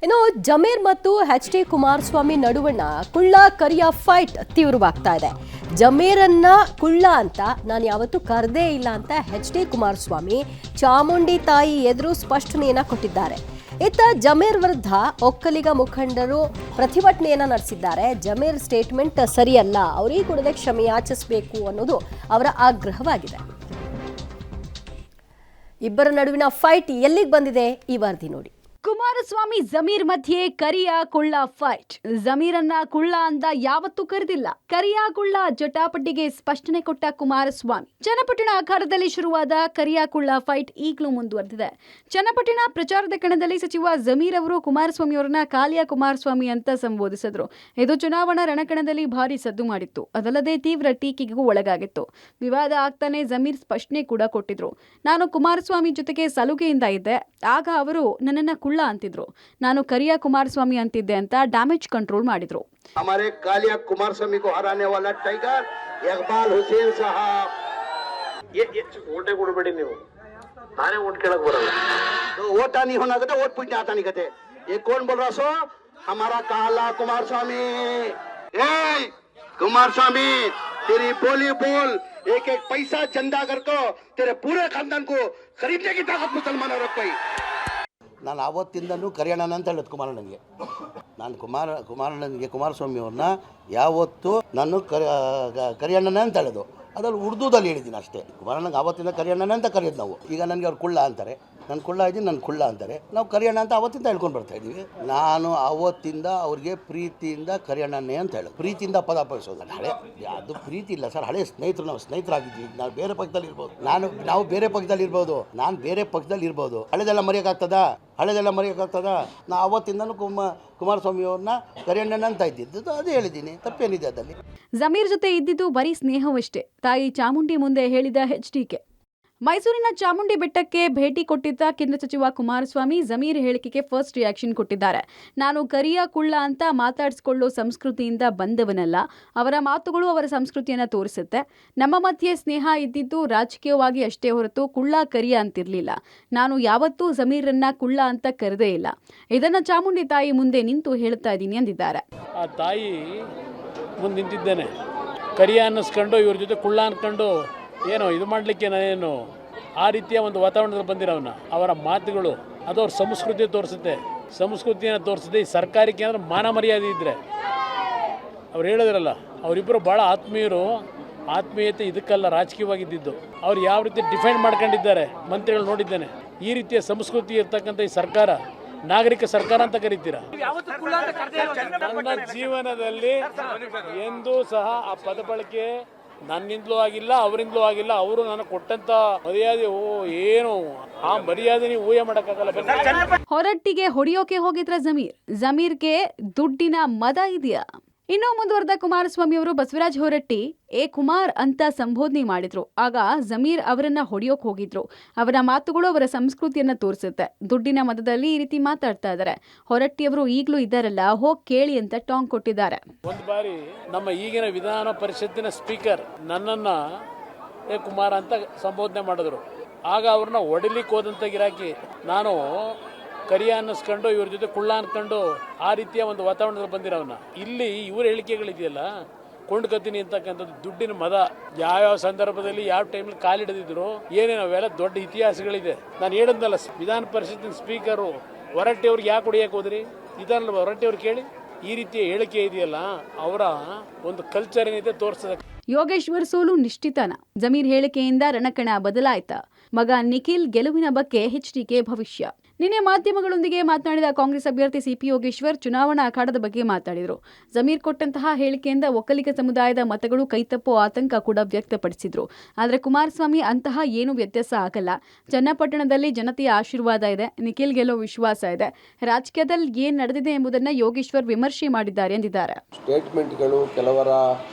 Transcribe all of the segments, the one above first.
ಇನ್ನು ಜಮೀರ್ ಮತ್ತು ಎಚ್.ಡಿ. ಕುಮಾರಸ್ವಾಮಿ ನಡುವಣ ಕುಳ್ಳ ಕರಿಯ ಫೈಟ್ ತೀವ್ರವಾಗ್ತಾ ಇದೆ. ಜಮೀರನ್ನ ಕುಳ್ಳ ಅಂತ ನಾನು ಯಾವತ್ತೂ ಕರೆದೇ ಇಲ್ಲ ಅಂತ ಎಚ್.ಡಿ. ಕುಮಾರಸ್ವಾಮಿ ಚಾಮುಂಡಿ ತಾಯಿ ಎದುರು ಸ್ಪಷ್ಟನೆಯನ್ನ ಕೊಟ್ಟಿದ್ದಾರೆ. ಇತ್ತ ಜಮೀರ್ ವಿರುದ್ಧ ಒಕ್ಕಲಿಗ ಮುಖಂಡರು ಪ್ರತಿಭಟನೆಯನ್ನ ನಡೆಸಿದ್ದಾರೆ. ಜಮೀರ್ ಸ್ಟೇಟ್ಮೆಂಟ್ ಸರಿಯಲ್ಲ, ಅವರಿಗೆ ಕೂಡಲೇ ಕ್ಷಮೆ ಯಾಚಿಸಬೇಕು ಅನ್ನೋದು ಅವರ ಆಗ್ರಹವಾಗಿದೆ. ಇಬ್ಬರ ನಡುವಿನ ಫೈಟ್ ಎಲ್ಲಿಗೆ ಬಂದಿದೆ ಈ ವರದಿ ನೋಡಿ. ಕುಮಾರಸ್ವಾಮಿ ಜಮೀರ್ ಮಧ್ಯೆ ಕರಿಯ ಕುಳ್ಳ ಫೈಟ್. ಜಮೀರನ್ನ ಕುಳ್ಳ ಅಂತ ಯಾವತ್ತೂ ಕರೆದಿಲ್ಲ. ಕರಿಯ ಕುಳ್ಳ ಜಟಾಪಟಿಗೆ ಸ್ಪಷ್ಟನೆ ಕೊಟ್ಟ ಕುಮಾರಸ್ವಾಮಿ. ಚನ್ನಪಟ್ಟಣ ಅಖಾಡದಲ್ಲಿ ಶುರುವಾದ ಕರಿಯ ಕುಳ್ಳ ಫೈಟ್ ಈಗಲೂ ಮುಂದುವರೆದಿದೆ. ಚನ್ನಪಟ್ಟಣ ಪ್ರಚಾರದ ಕಣದಲ್ಲಿ ಸಚಿವ ಜಮೀರ್ ಅವರು ಕುಮಾರಸ್ವಾಮಿ ಅವರನ್ನ ಕಾಲಿಯ ಕುಮಾರಸ್ವಾಮಿ ಅಂತ ಸಂಬೋಧಿಸಿದ್ರು. ಇದು ಚುನಾವಣಾ ರಣಕಣದಲ್ಲಿ ಭಾರಿ ಸದ್ದು ಮಾಡಿತ್ತು. ಅದಲ್ಲದೆ ತೀವ್ರ ಟೀಕೆಗೂ ಒಳಗಾಗಿತ್ತು. ವಿವಾದ ಆಗ್ತಾನೆ ಜಮೀರ್ ಸ್ಪಷ್ಟನೆ ಕೂಡ ಕೊಟ್ಟಿದ್ರು. ನಾನು ಕುಮಾರಸ್ವಾಮಿ ಜೊತೆಗೆ ಸಲುಗೆಯಿಂದ ಇದ್ದೆ. ಆಗ ಅವರು ನನ್ನನ್ನ ಕುಳ್ಳ ಅಂತಿದ್ರು. ನಾನು ಕರಿಯ ಕುಮಾರಸ್ವಾಮಿ ಅಂತಿದ್ದೆ ಅಂತ ಡ್ಯಾಮೇಜ್ ಕಂಟ್ರೋಲ್ ಮಾಡಿದ್ರು. हमारे कालिया कुमारस्वामी को हराने वाला टाइगर इकबाल हुसैन साहब ये वोटे ಕೊಡಬೇಡಿ ನೀವು ನಾನೇ वोट केಳक ಬರಲ್ಲ तो वोट नहीं होना कहते वोट पूछने आता नहीं कहते ये कौन बोल रहा सो हमारा काला कुमारस्वामी ए कुमारस्वामी तेरी बोली बोल एक एक पैसा चंदा करको तेरे पूरे खानदान को खरीदने की ताकत मुसलमानों रख पाई ನಾನು ಆವತ್ತಿಂದನೂ ಕರಿಯಣ್ಣನ ಅಂತ ಹೇಳಿದ್ ಕುಮಾರಣ್ಣನಿಗೆ. ನಾನು ಕುಮಾರಣ್ಣನಿಗೆ ಕುಮಾರಸ್ವಾಮಿ ಅವ್ರನ್ನ ಯಾವತ್ತು ನಾನು ಕರಿಯಣ್ಣನೇ ಅಂತ ಹೇಳಿದ್ದು. ಅದ್ರಲ್ಲಿ ಉರ್ದುದಲ್ಲಿ ಹೇಳಿದ್ದೀನಿ ಅಷ್ಟೇ. ಕುಮಾರಣ್ಣಗೆ ಆವತ್ತಿಂದ ಕರಿಯಣ್ಣನೇ ಅಂತ ಕರೆಯೋದು ನಾವು. ಈಗ ನನಗೆ ಅವ್ರು ಕುಳ್ಳ ಅಂತಾರೆ, ನಾನು ಕುಳ್ಳ ಇದ್ದೀನಿ, ನಾನು ಕುಳ್ಳ ಅಂತಾರೆ. ನಾವು ಕರಿಯಣ್ಣ ಅಂತ ಅವತ್ತಿಂದ ಹೇಳ್ಕೊಂಡು ಬರ್ತಾ ಇದ್ದೀವಿ. ನಾನು ಅವತ್ತಿಂದ ಅವ್ರಿಗೆ ಪ್ರೀತಿಯಿಂದ ಕರಿಯಣ್ಣನೇ ಅಂತ ಹೇಳೋದು. ಪ್ರೀತಿಯಿಂದ ಪದ ಬಳಸೋದು. ಹಳೆ ಅದು ಪ್ರೀತಿ ಇಲ್ಲ ಸರ್, ಹಳೆ ಸ್ನೇಹಿತರು. ನಾವು ಸ್ನೇಹಿತರಾಗಿದ್ದೀವಿ. ನಾವು ಬೇರೆ ಪಕ್ಷದಲ್ಲಿ ಇರ್ಬೋದು, ನಾವು ಬೇರೆ ಪಕ್ಷದಲ್ಲಿ ಇರ್ಬೋದು, ನಾನು ಬೇರೆ ಪಕ್ಷದಲ್ಲಿ ಇರ್ಬೋದು. ಹಳೆದೆಲ್ಲ ಮರೆಯೋಕ್ಕಾಗ್ತದಾ? ನಾ ಅವತ್ತಿಂದನೂ ಕುಮಾರಸ್ವಾಮಿ ಅವ್ರನ್ನ ಕರಿಯಣ್ಣನ ಅಂತ ಇದ್ದಿದ್ದು ಅದೇ ಹೇಳಿದ್ದೀನಿ. ತಪ್ಪೇನಿದೆ ಅದರಲ್ಲಿ? ಜಮೀರ್ ಜೊತೆ ಇದ್ದಿದ್ದು ಬರೀ ಸ್ನೇಹವಷ್ಟೇ. ತಾಯಿ ಚಾಮುಂಡಿ ಮುಂದೆ ಹೇಳಿದ ಎಚ್.ಡಿ.ಕೆ. ಮೈಸೂರಿನ ಚಾಮುಂಡಿ ಬೆಟ್ಟಕ್ಕೆ ಭೇಟಿ ಕೊಟ್ಟಿದ್ದ ಕೇಂದ್ರ ಸಚಿವ ಕುಮಾರಸ್ವಾಮಿ ಜಮೀರ್ ಹೇಳಿಕೆಗೆ ಫಸ್ಟ್ ರಿಯಾಕ್ಷನ್ ಕೊಟ್ಟಿದ್ದಾರೆ. ನಾನು ಕರಿಯ ಕುಳ್ಳ ಅಂತ ಮಾತಾಡಿಸಿಕೊಳ್ಳೋ ಸಂಸ್ಕೃತಿಯಿಂದ ಬಂದವನಲ್ಲ. ಅವರ ಮಾತುಗಳು ಅವರ ಸಂಸ್ಕೃತಿಯನ್ನು ತೋರಿಸುತ್ತೆ. ನಮ್ಮ ಮಧ್ಯೆ ಸ್ನೇಹ ಇದ್ದಿದ್ದು ರಾಜಕೀಯವಾಗಿ ಅಷ್ಟೇ ಹೊರತು ಕುಳ್ಳ ಕರಿಯ ಅಂತಿರಲಿಲ್ಲ. ನಾನು ಯಾವತ್ತೂ ಜಮೀರನ್ನ ಕುಳ್ಳ ಅಂತ ಕರೆದೇ ಇಲ್ಲ. ಇದನ್ನು ಚಾಮುಂಡಿ ತಾಯಿ ಮುಂದೆ ನಿಂತು ಹೇಳ್ತಾ ಇದ್ದೀನಿ ಎಂದಿದ್ದಾರೆ. ಆ ತಾಯಿ ಮುಂದೆ ನಿಂತಿದ್ದೇನೆ, ಕರಿಯ ಅನ್ನಿಸ್ಕೊಂಡು ಇವ್ರ ಜೊತೆ ಕುಳ್ಳ ಅನ್ಕೊಂಡು ಏನೋ ಇದು ಮಾಡಲಿಕ್ಕೆ ನಾನೇನು ಆ ರೀತಿಯ ಒಂದು ವಾತಾವರಣದಲ್ಲಿ ಬಂದಿರೋವನ್ನ. ಅವರ ಮಾತುಗಳು ಅದು ಅವ್ರ ಸಂಸ್ಕೃತಿ ತೋರಿಸುತ್ತೆ. ಸಂಸ್ಕೃತಿಯನ್ನು ತೋರಿಸುತ್ತೆ. ಈ ಸರ್ಕಾರಕ್ಕೆ ಅಂದರೆ ಮಾನ ಮರ್ಯಾದೆ ಇದ್ದರೆ ಅವ್ರು ಹೇಳಿದ್ರಲ್ಲ, ಅವರಿಬ್ಬರು ಭಾಳ ಆತ್ಮೀಯರು. ಆತ್ಮೀಯತೆ ಇದಕ್ಕಲ್ಲ, ರಾಜಕೀಯವಾಗಿದ್ದು. ಅವ್ರು ಯಾವ ರೀತಿ ಡಿಫೈಂಡ್ ಮಾಡ್ಕೊಂಡಿದ್ದಾರೆ ಮಂತ್ರಿಗಳು ನೋಡಿದ್ದೇನೆ. ಈ ರೀತಿಯ ಸಂಸ್ಕೃತಿ ಇರ್ತಕ್ಕಂಥ ಈ ಸರ್ಕಾರ ನಾಗರಿಕ ಸರ್ಕಾರ ಅಂತ ಕರಿತೀರಾ? ನನ್ನ ಜೀವನದಲ್ಲಿ ಎಂದೂ ಸಹ ಆ ಪದ ಬಳಕೆ ನನ್ನಿಂದಲೂ ಆಗಿಲ್ಲ, ಅವರಿಂದಲೂ ಆಗಿಲ್ಲ. ಅವರು ನನಗೆ ಕೊಟ್ಟಂತ ಮರ್ಯಾದೆ ಏನು ಆ ಮರ್ಯಾದೆ ನೀವು ಊಹೆ ಮಾಡೋಕ್ಕಾಗಲ್ಲ. ಹೊರಟ್ಟಿಗೆ ಹೊಡೆಯೋಕೆ ಹೋಗಿದ್ರ ಜಮೀರ್ಗೆ ದುಡ್ಡಿನ ಮದ ಇದೆಯಾ? ಇನ್ನೂ ಮುಂದುವರೆದ ಕುಮಾರಸ್ವಾಮಿ ಅವರು ಬಸವರಾಜ್ ಹೊರಟ್ಟಿ ಎ ಕುಮಾರ್ ಅಂತ ಸಂಬೋಧನೆ ಮಾಡಿದ್ರು. ಆಗ ಜಮೀರ್ ಅವರನ್ನ ಹೊಡೆಯೋಕೆ ಹೋಗಿದ್ರು. ಅವರ ಮಾತುಗಳು ಅವರ ಸಂಸ್ಕೃತಿಯನ್ನ ತೋರಿಸುತ್ತೆ. ದುಡ್ಡಿನ ಮದದಲ್ಲಿ ಈ ರೀತಿ ಮಾತಾಡ್ತಾ ಇದ್ದಾರೆ. ಹೊರಟ್ಟಿ ಅವರು ಈಗಲೂ ಇದ್ದಾರಲ್ಲ, ಹೋಗಿ ಕೇಳಿ ಅಂತ ಟಾಂಗ್ ಕೊಟ್ಟಿದ್ದಾರೆ. ಒಂದು ಬಾರಿ ನಮ್ಮ ಈಗಿನ ವಿಧಾನ ಪರಿಷತ್ತಿನ ಸ್ಪೀಕರ್ ನನ್ನನ್ನ ಎ ಕುಮಾರ್ ಅಂತ ಸಂಬೋಧನೆ ಮಾಡಿದ್ರು. ಆಗ ಅವ್ರನ್ನ ಹೊಡಿಲಿಕ್ಕೆ ಹೋದಂತ ಗಿರಾಕಿ ನಾನು ಕರಿಯ ಅನ್ನಿಸ್ಕೊಂಡು ಇವ್ರ ಜೊತೆ ಕುಳ್ಳ ಅನ್ಕೊಂಡು ಆ ರೀತಿಯ ಒಂದು ವಾತಾವರಣದಲ್ಲಿ ಬಂದಿರೋವನ್ನ. ಇಲ್ಲಿ ಇವ್ರ ಹೇಳಿಕೆಗಳಿದೆಯಲ್ಲ, ಕೊಂಡ್ಕತ್ತೀನಿ ಅಂತಕ್ಕಂಥದ್ದು ದುಡ್ಡಿನ ಮದ. ಯಾವ್ಯಾವ ಸಂದರ್ಭದಲ್ಲಿ ಯಾವ ಟೈಮಲ್ಲಿ ಕಾಲಿಡದಿದ್ರು ಏನೇನು ಅವೆಲ್ಲ ದೊಡ್ಡ ಇತಿಹಾಸಗಳಿದೆ. ನಾನು ಹೇಳಿದ್ನಲ್ಲ, ವಿಧಾನ ಪರಿಷತ್ತಿನ ಸ್ಪೀಕರು ಹೊರಟ್ಟಿ ಅವ್ರಿಗೆ ಯಾಕೆ ಹೊಡಿಯಕ್ಕೆ ಹೋದ್ರಿ? ಇದನ್ನ ಹೊರಟ್ಟಿ ಅವ್ರು ಕೇಳಿ. ಈ ರೀತಿಯ ಹೇಳಿಕೆ ಇದೆಯಲ್ಲ, ಅವರ ಒಂದು ಕಲ್ಚರ್ ಏನಿದೆ ತೋರಿಸ್ತದೆ. ಯೋಗೇಶ್ವರ್ ಸೋಲು ನಿಶ್ಚಿತನ? ಜಮೀರ್ ಹೇಳಿಕೆಯಿಂದ ರಣಕಣ ಬದಲಾಯ್ತಾ? ಮಗ ನಿಖಿಲ್ ಗೆಲುವಿನ ಬಗ್ಗೆ ಎಚ್.ಡಿ.ಕೆ ಭವಿಷ್ಯ. ನಿನ್ನೆ ಮಾಧ್ಯಮಗಳೊಂದಿಗೆ ಮಾತನಾಡಿದ ಕಾಂಗ್ರೆಸ್ ಅಭ್ಯರ್ಥಿ ಸಿಪಿ ಯೋಗೇಶ್ವರ್ ಚುನಾವಣಾ ಅಖಾಡದ ಬಗ್ಗೆ ಮಾತಾಡಿದರು. ಜಮೀರ್ ಕೊಟ್ಟಂತಹ ಹೇಳಿಕೆಯಿಂದ ಒಕ್ಕಲಿಗ ಸಮುದಾಯದ ಮತಗಳು ಕೈತಪ್ಪೋ ಆತಂಕ ಕೂಡ ವ್ಯಕ್ತಪಡಿಸಿದ್ರು. ಆದರೆ ಕುಮಾರಸ್ವಾಮಿ ಅಂತಹ ಏನು ವ್ಯತ್ಯಾಸ ಆಗಲ್ಲ. ಚನ್ನಪಟ್ಟಣದಲ್ಲಿ ಜನತೆಯ ಆಶೀರ್ವಾದ ಇದೆ. ನಿಖಿಲ್ ಗೆಲ್ಲೋ ವಿಶ್ವಾಸ ಇದೆ. ರಾಜಕೀಯದಲ್ಲಿ ಏನು ನಡೆದಿದೆ ಎಂಬುದನ್ನು ಯೋಗೇಶ್ವರ್ ವಿಮರ್ಶೆ ಮಾಡಿದ್ದಾರೆ ಎಂದಿದ್ದಾರೆ. ಸ್ಟೇಟ್ಮೆಂಟ್ಗಳು, ಕೆಲವರ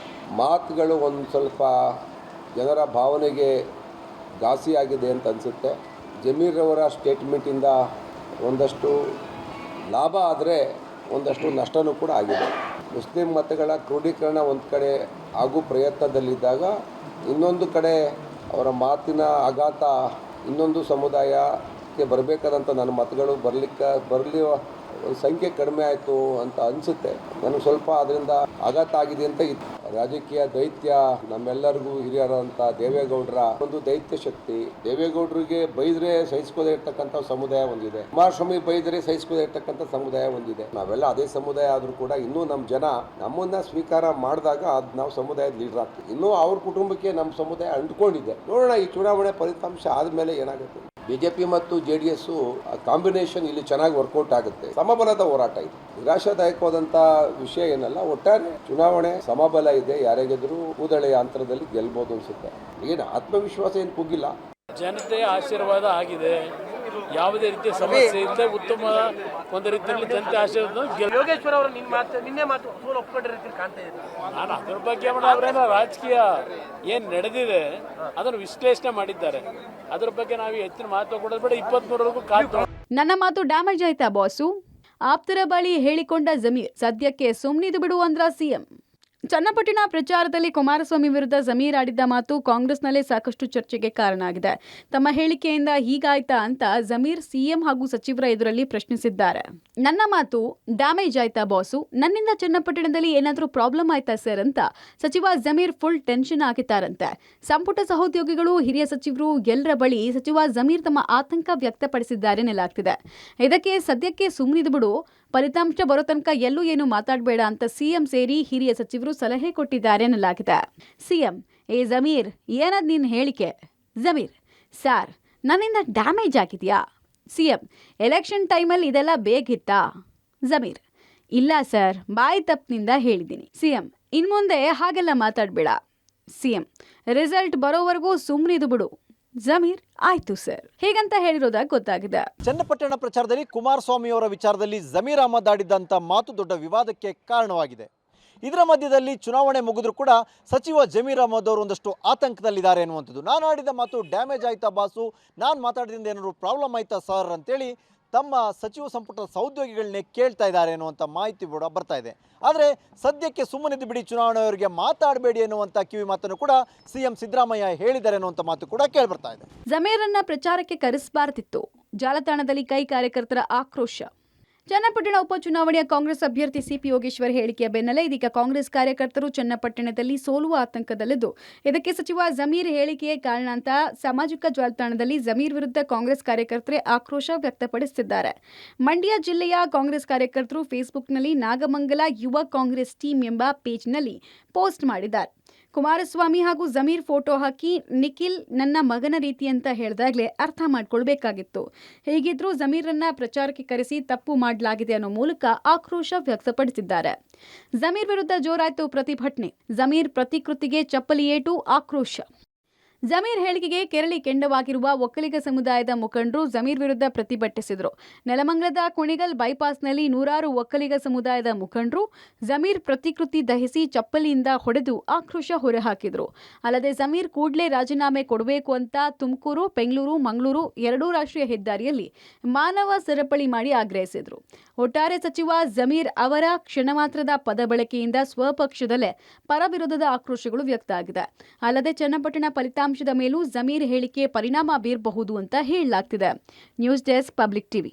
ಮಾತುಗಳು ಒಂದು ಸ್ವಲ್ಪ ಜನರ ಭಾವನೆಗೆ ಘಾಸಿಯಾಗಿದೆ ಅಂತ ಅನಿಸುತ್ತೆ. ಜಮೀರ್ ಅವರ ಸ್ಟೇಟ್ಮೆಂಟಿಂದ ಒಂದಷ್ಟು ಲಾಭ ಆದರೆ ಒಂದಷ್ಟು ನಷ್ಟವೂ ಕೂಡ ಆಗಿದೆ. ಮುಸ್ಲಿಂ ಮತಗಳ ಕ್ರೋಢೀಕರಣ ಒಂದು ಕಡೆ ಆಗೋ ಪ್ರಯತ್ನದಲ್ಲಿದ್ದಾಗ, ಇನ್ನೊಂದು ಕಡೆ ಅವರ ಮಾತಿನ ಆಘಾತ ಇನ್ನೊಂದು ಸಮುದಾಯಕ್ಕೆ ಬರಬೇಕಾದಂಥ ನನ್ನ ಮತಗಳು ಬರಲಿ ಒಂದು ಸಂಖ್ಯೆ ಕಡಿಮೆ ಆಯಿತು ಅಂತ ಅನಿಸುತ್ತೆ. ನನಗೆ ಸ್ವಲ್ಪ ಅದರಿಂದ ಆಘಾತ ಆಗಿದೆ ಅಂತ ಇತ್ತು. ರಾಜಕೀಯ ದೈತ್ಯ ನಮ್ಮೆಲ್ಲರಿಗೂ ಹಿರಿಯರಂಥ ದೇವೇಗೌಡರ ಒಂದು ದೈತ್ಯ ಶಕ್ತಿ. ದೇವೇಗೌಡರಿಗೆ ಬೈದ್ರೆ ಸಹಿಸ್ಕೋದೇ ಇರ್ತಕ್ಕಂಥ ಸಮುದಾಯ ಒಂದಿದೆ, ಕುಮಾರಸ್ವಾಮಿ ಬೈದ್ರೆ ಸಹಿಸ್ಕೋದೇ ಇರ್ತಕ್ಕಂಥ ಸಮುದಾಯ ಒಂದಿದೆ. ನಾವೆಲ್ಲ ಅದೇ ಸಮುದಾಯ ಆದರೂ ಕೂಡ ಇನ್ನೂ ನಮ್ಮ ಜನ ನಮ್ಮನ್ನ ಸ್ವೀಕಾರ ಮಾಡಿದಾಗ ಅದು ನಾವು ಸಮುದಾಯದ ಲೀಡರ್ ಆಗ್ತೀವಿ. ಇನ್ನೂ ಅವ್ರ ಕುಟುಂಬಕ್ಕೆ ನಮ್ಮ ಸಮುದಾಯ ಅಂಟ್ಕೊಂಡಿದೆ. ನೋಡೋಣ ಈ ಚುನಾವಣೆ ಫಲಿತಾಂಶ ಆದಮೇಲೆ ಏನಾಗುತ್ತೆ. ಬಿಜೆಪಿ ಮತ್ತು JDS ಕಾಂಬಿನೇಷನ್ ಇಲ್ಲಿ ಚೆನ್ನಾಗಿ ವರ್ಕೌಟ್ ಆಗುತ್ತೆ. ಸಮಬಲದ ಹೋರಾಟ ಇದೆ, ನಿರಾಶಾದಾಯಕವಾದಂಥ ವಿಷಯ ಏನಲ್ಲ. ಒಟ್ಟಾರೆ ಚುನಾವಣೆ ಸಮಬಲ ಇದೆ, ಯಾರೇ ಗೆದ್ರೂ ಕೂದಳೆಯ ಅಂತರದಲ್ಲಿ ಗೆಲ್ಬೋದು ಅನ್ಸುತ್ತೆ. ಏನು ಆತ್ಮವಿಶ್ವಾಸ ಏನು ಕುಗ್ಗಿಲ್ಲ. ಜನತೆಯ ಆಶೀರ್ವಾದ ಆಗಿದೆ, ಯಾವುದೇ ರೀತಿಯ ಸಮಸ್ಯೆ ಇಲ್ಲದೆ ಉತ್ತಮ ಒಂದು ರೀತಿಯಲ್ಲಿ ಜನತೆ ಆಶೀರ್ವಾದ ಯೋಗೇಶ್ವರ್ ಅವರು ನಿನ್ನೆ ಮಾತು ಸೋಲು ಒಪ್ಕೊಂಡಿರೋ ರೀತಿ ಕಾಣ್ತಾ ಇದೆ. ನಾನು ಅದ್ರ ಬಗ್ಗೆ ಅವರೇನೋ ರಾಜಕೀಯ ಏನು ನಡೆದಿದೆ ಅದನ್ನು ವಿಶ್ಲೇಷಣೆ ಮಾಡಿದ್ದಾರೆ. ಅದ್ರ ಬಗ್ಗೆ ನಾವು ಹೆಚ್ಚಿನ ಮಾತು ಕೊಡೋದು ಬೇಡ. 23ವರೆಗೂ ಕಾದು. ನನ್ನ ಮಾತು ಡ್ಯಾಮೇಜ್ ಆಯ್ತಾ ಬಾಸು? ಆಪ್ತರ ಬಳಿ ಹೇಳಿಕೊಂಡ ಜಮೀರ್, ಸದ್ಯಕ್ಕೆ ಸುಮ್ನಿದು ಬಿಡು ಅಂದ್ರ ಸಿಎಂ. ಚನ್ನಪಟ್ಟಣ ಪ್ರಚಾರದಲ್ಲಿ ಕುಮಾರಸ್ವಾಮಿ ವಿರುದ್ಧ ಜಮೀರ್ ಆಡಿದ್ದ ಮಾತು ಕಾಂಗ್ರೆಸ್ನಲ್ಲೇ ಸಾಕಷ್ಟು ಚರ್ಚೆಗೆ ಕಾರಣ ಆಗಿದೆ. ತಮ್ಮ ಹೇಳಿಕೆಯಿಂದ ಹೀಗಾಯ್ತಾ ಅಂತ ಜಮೀರ್ ಸಿಎಂ ಹಾಗೂ ಸಚಿವರ ಎದುರಲ್ಲಿ ಪ್ರಶ್ನಿಸಿದ್ದಾರೆ. ನನ್ನ ಮಾತು ಡ್ಯಾಮೇಜ್ ಆಯ್ತಾ ಬಾಸು? ನನ್ನಿಂದ ಚನ್ನಪಟ್ಟಣದಲ್ಲಿ ಏನಾದರೂ ಪ್ರಾಬ್ಲಮ್ ಆಯ್ತಾ ಸರ್ ಅಂತ ಸಚಿವ ಜಮೀರ್ ಫುಲ್ ಟೆನ್ಷನ್ ಆಗಿದ್ದಾರಂತೆ. ಸಂಪುಟ ಸಹೋದ್ಯೋಗಿಗಳು, ಹಿರಿಯ ಸಚಿವರು ಎಲ್ಲರ ಬಳಿ ಸಚಿವ ಜಮೀರ್ ತಮ್ಮ ಆತಂಕ ವ್ಯಕ್ತಪಡಿಸಿದ್ದಾರೆ ಎನ್ನಲಾಗ್ತಿದೆ. ಇದಕ್ಕೆ ಸದ್ಯಕ್ಕೆ ಸುಮ್ಮನಿದು ಬಿಡು, ಫಲಿತಾಂಶ ಬರೋ ತನಕ ಎಲ್ಲೂ ಏನು ಮಾತಾಡಬೇಡ ಅಂತ ಸಿಎಂ ಸೇರಿ ಹಿರಿಯ ಸಚಿವರು ಸಲಹೆ ಕೊಟ್ಟಿದ್ದಾರೆ ಎನ್ನಲಾಗಿದೆ. ಸಿಎಂ: ಏ ಜಮೀರ್, ಏನದ್ ನಿನ್ನ ಹೇಳಿಕೆ? ಜಮೀರ್: ಸಾರ್, ನನ್ನಿಂದ ಡ್ಯಾಮೇಜ್ ಆಗಿದೆಯಾ? ಸಿಎಂ: ಎಲೆಕ್ಷನ್ ಟೈಮಲ್ಲಿ ಇದೆಲ್ಲ ಬೇಕಿತ್ತಾ? ಜಮೀರ್: ಇಲ್ಲ ಸರ್, ಬಾಯಿ ತಪ್ಪಿನಿಂದ ಹೇಳಿದ್ದೀನಿ. ಸಿಎಂ: ಇನ್ಮುಂದೆ ಹಾಗೆಲ್ಲ ಮಾತಾಡಬೇಡ. ಸಿಎಂ: ರಿಸಲ್ಟ್ ಬರೋವರೆಗೂ ಸುಮ್ಮನಿದು ಬಿಡು. ಜಮೀರ್: ಆಯ್ತು ಸರ್, ಹೇಗಂತ ಹೇಳಿರೋದಾಗ ಗೊತ್ತಾಗಿದೆ. ಚನ್ನಪಟ್ಟಣ ಪ್ರಚಾರದಲ್ಲಿ ಕುಮಾರಸ್ವಾಮಿ ಅವರ ವಿಚಾರದಲ್ಲಿ ಜಮೀರ್ ಅಹಮದ್ ಆಡಿದ್ದಂಥ ಮಾತು ದೊಡ್ಡ ವಿವಾದಕ್ಕೆ ಕಾರಣವಾಗಿದೆ. ಇದರ ಮಧ್ಯದಲ್ಲಿ ಚುನಾವಣೆ ಮುಗಿದ್ರೂ ಕೂಡ ಸಚಿವ ಜಮೀರ್ ಅಹಮದ್ ಅವರು ಒಂದಷ್ಟು ಆತಂಕದಲ್ಲಿದ್ದಾರೆ ಎನ್ನುವಂಥದ್ದು. ನಾನು ಆಡಿದ ಮಾತು ಡ್ಯಾಮೇಜ್ ಆಯ್ತಾ ಬಾಸು? ನಾನು ಮಾತಾಡಿದ್ರಿಂದ ಏನಾದ್ರು ಪ್ರಾಬ್ಲಮ್ ಆಯ್ತಾ ಸರ್ ಅಂತೇಳಿ ತಮ್ಮ ಸಚಿವ ಸಂಪುಟದ ಸಹೋದ್ಯೋಗಿಗಳನ್ನೇ ಕೇಳ್ತಾ ಇದ್ದಾರೆ ಎನ್ನುವಂಥ ಮಾಹಿತಿ ಕೂಡ ಬರ್ತಾ ಇದೆ. ಆದರೆ ಸದ್ಯಕ್ಕೆ ಸುಮ್ಮನಿದ್ದು ಬಿಡಿ, ಚುನಾವಣೆಯವರಿಗೆ ಮಾತಾಡಬೇಡಿ ಎನ್ನುವಂಥ ಕಿವಿ ಮಾತನ್ನು ಕೂಡ ಸಿಎಂ ಸಿದ್ದರಾಮಯ್ಯ ಹೇಳಿದ್ದಾರೆ ಎನ್ನುವಂಥ ಮಾತು ಕೂಡ ಕೇಳಿಬರ್ತಾ ಇದೆ. ಜಮೀರನ್ನ ಪ್ರಚಾರಕ್ಕೆ ಕರೆಸಬಾರ್ದಿತ್ತು, ಜಾಲತಾಣದಲ್ಲಿ ಕೈ ಕಾರ್ಯಕರ್ತರ ಆಕ್ರೋಶ. ಚನ್ನಪಟ್ಟಣ ಉಪಚುನಾವಣೆಯ ಕಾಂಗ್ರೆಸ್ ಅಭ್ಯರ್ಥಿ ಸಿಪಿ ಯೋಗೇಶ್ವರ್ ಹೇಳಿಕೆಯ ಬೆನ್ನಲ್ಲೇ ಇದೀಗ ಕಾಂಗ್ರೆಸ್ ಕಾರ್ಯಕರ್ತರು ಚನ್ನಪಟ್ಟಣದಲ್ಲಿ ಸೋಲುವ ಆತಂಕದಲ್ಲಿದ್ದು, ಇದಕ್ಕೆ ಸಚಿವ ಜಮೀರ್ ಹೇಳಿಕೆಯೇ ಕಾರಣ ಅಂತ ಸಾಮಾಜಿಕ ಜಾಲತಾಣದಲ್ಲಿ ಜಮೀರ್ ವಿರುದ್ಧ ಕಾಂಗ್ರೆಸ್ ಕಾರ್ಯಕರ್ತರೇ ಆಕ್ರೋಶ ವ್ಯಕ್ತಪಡಿಸುತ್ತಿದ್ದಾರೆ. ಮಂಡ್ಯ ಜಿಲ್ಲೆಯ ಕಾಂಗ್ರೆಸ್ ಕಾರ್ಯಕರ್ತರು ಫೇಸ್ಬುಕ್ನಲ್ಲಿ ನಾಗಮಂಗಲ ಯುವ ಕಾಂಗ್ರೆಸ್ ಟೀಮ್ ಎಂಬ ಪೇಜ್ನಲ್ಲಿ ಪೋಸ್ಟ್ ಮಾಡಿದ್ದಾರೆ. ಕುಮಾರಸ್ವಾಮಿ ಹಾಗೂ ಜಮೀರ್ ಫೋಟೋ ಹಾಕಿ ನಿಖಿಲ್ ನನ್ನ ಮಗನ ರೀತಿ ಅಂತ ಹೇಳಿದಾಗಲೇ ಅರ್ಥ ಮಾಡ್ಕೊಳ್ಬೇಕಾಗಿತ್ತು. ಹೇಗಿದ್ರೂ ಜಮೀರನ್ನ ಪ್ರಚಾರಕ್ಕೆ ಕರೆಸಿ ತಪ್ಪು ಮಾಡಲಾಗಿದೆ ಅನ್ನೋ ಮೂಲಕ ಆಕ್ರೋಶ ವ್ಯಕ್ತಪಡಿಸಿದ್ದಾರೆ. ಜಮೀರ್ ವಿರುದ್ಧ ಜೋರಾಯ್ತು ಪ್ರತಿಭಟನೆ. ಜಮೀರ್ ಪ್ರತಿಕೃತಿಗೆ ಚಪ್ಪಲಿ ಏಟು, ಆಕ್ರೋಶ. ಜಮೀರ್ ಹೇಳಿಕೆಗೆ ಕೆರಳಿ ಕೆಂಡವಾಗಿರುವ ಒಕ್ಕಲಿಗ ಸಮುದಾಯದ ಮುಖಂಡರು ಜಮೀರ್ ವಿರುದ್ಧ ಪ್ರತಿಭಟಿಸಿದರು. ನೆಲಮಂಗಲದ ಕುಣಿಗಲ್ ಬೈಪಾಸ್ನಲ್ಲಿ ನೂರಾರು ಒಕ್ಕಲಿಗ ಸಮುದಾಯದ ಮುಖಂಡರು ಜಮೀರ್ ಪ್ರತಿಕೃತಿ ದಹಿಸಿ ಚಪ್ಪಲಿಯಿಂದ ಹೊಡೆದು ಆಕ್ರೋಶ ಹೊರಹಾಕಿದರು. ಅಲ್ಲದೆ ಜಮೀರ್ ಕೂಡಲೇ ರಾಜೀನಾಮೆ ಕೊಡಬೇಕು ಅಂತ ತುಮಕೂರು, ಬೆಂಗಳೂರು, ಮಂಗಳೂರು ಎರಡೂ ರಾಷ್ಟ್ರೀಯ ಹೆದ್ದಾರಿಯಲ್ಲಿ ಮಾನವ ಸರಪಳಿ ಮಾಡಿ ಆಗ್ರಹಿಸಿದರು. ಒಟ್ಟಾರೆ ಸಚಿವ ಜಮೀರ್ ಅವರ ಕ್ಷಣ ಮಾತ್ರದ ಪದ ಬಳಕೆಯಿಂದ ಸ್ವಪಕ್ಷದಲ್ಲೇ ಪರವಿರೋಧದ ಆಕ್ರೋಶಗಳು ವ್ಯಕ್ತ ಆಗಿದೆ. ಅಲ್ಲದೆ ಚನ್ನಪಟ್ಟಣ ಫಲಿತಾಂಶದ ಮೇಲೂ ಜಮೀರ್ ಹೇಳಿಕೆ ಪರಿಣಾಮ ಬೀರಬಹುದು ಅಂತ ಹೇಳಲಾಗ್ತಿದೆ. News desk, public TV.